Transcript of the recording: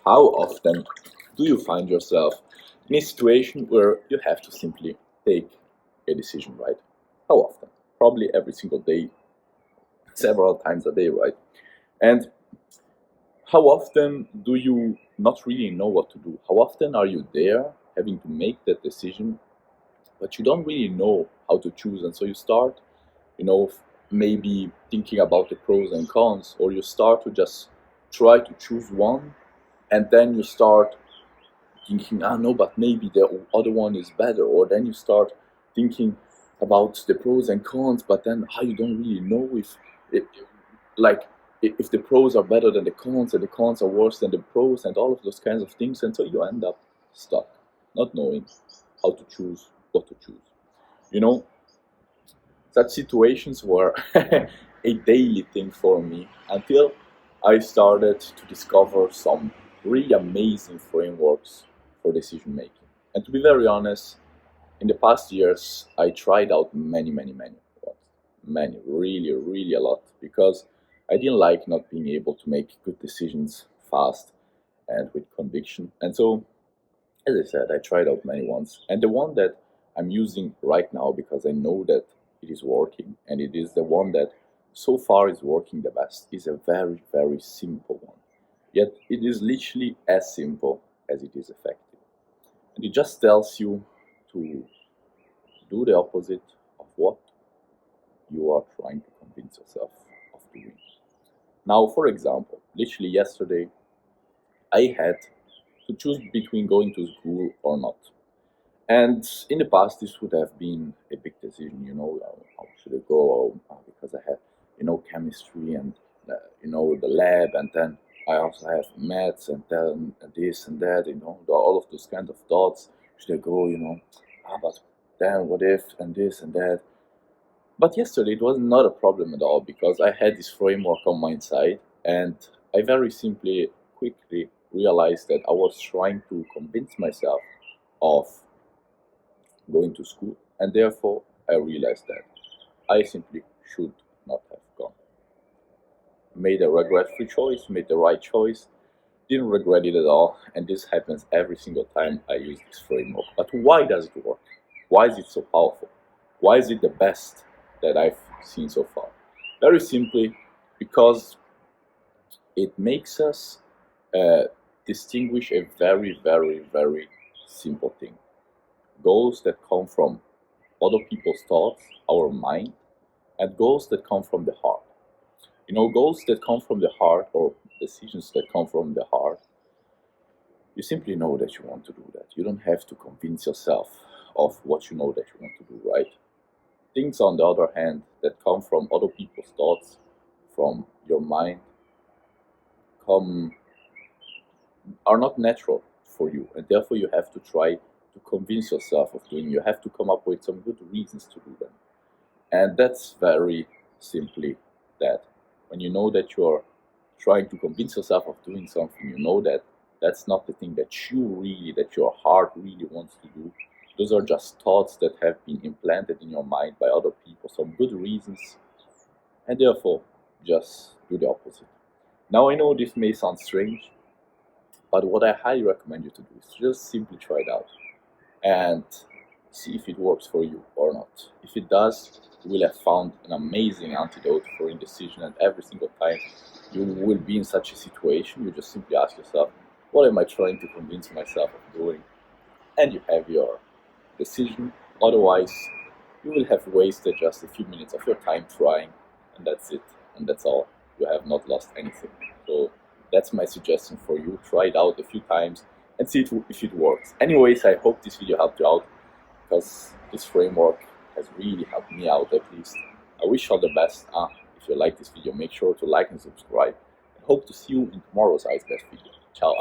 How often do you find yourself in a situation where you have to simply take a decision, right? How often? Probably every single day, several times a day, right? And how often do you not really know what to do? How often are you there having to make that decision, but you don't really know how to choose? And so you start, maybe thinking about the pros and cons, or you start to just try to choose one, and then you start thinking, no, but maybe the other one is better, or then you start thinking about the pros and cons, but then how you don't really know if like if the pros are better than the cons and the cons are worse than the pros and all of those kinds of things, and so you end up stuck, not knowing how to choose, what to choose. You know, such situations were a daily thing for me until I started to discover some really amazing frameworks for decision making. And to be very honest, in the past years, I tried out many, many, really, really a lot, because I didn't like not being able to make good decisions fast and with conviction. And so, as I said, I tried out many ones. And the one that I'm using right now, because I know that it is working, and it is the one that so far is working the best, is a very, very simple one. Yet it is literally as simple as it is effective. And it just tells you to do the opposite of what you are trying to convince yourself of doing. Now, for example, literally yesterday, I had to choose between going to school or not. And in the past, this would have been a big decision, how should I go? Because I have, chemistry and, the lab, and then I also have maths and then this and that, all of those kind of thoughts. Should I go, but then what if, and this and that. But yesterday it was not a problem at all, because I had this framework on my side, and I very simply, quickly realized that I was trying to convince myself of going to school, and therefore I realized that I simply should not have gone. Made a regret-free choice, made the right choice, didn't regret it at all, and this happens every single time I use this framework. But why does it work? Why is it so powerful? Why is it the best that I've seen so far? Very simply, because it makes us distinguish a very, very, very simple thing. Goals that come from other people's thoughts, our mind, and goals that come from the heart. Goals that come from the heart, or decisions that come from the heart, you simply know that you want to do that. You don't have to convince yourself of what you know that you want to do, right? Things, on the other hand, that come from other people's thoughts, from your mind, are not natural for you, and therefore you have to try to convince yourself of doing. You have to come up with some good reasons to do them, and that's very simply that. When you know that you're trying to convince yourself of doing something, you know that that's not the thing that your heart really wants to do. Those are just thoughts that have been implanted in your mind by other people, some good reasons, and therefore just do the opposite. Now, I know this may sound strange, but what I highly recommend you to do is just simply try it out and see if it works for you or not. If it does, you will have found an amazing antidote for indecision, and every single time you will be in such a situation, you just simply ask yourself, what am I trying to convince myself of doing? And you have your decision. Otherwise, you will have wasted just a few minutes of your time trying, and that's it, and that's all. You have not lost anything. So that's my suggestion for you. Try it out a few times and see if it works. Anyways, I hope this video helped you out, because this framework has really helped me out, at least. I wish you all the best. If you like this video, make sure to like and subscribe. I hope to see you in tomorrow's Ice Best video. Ciao.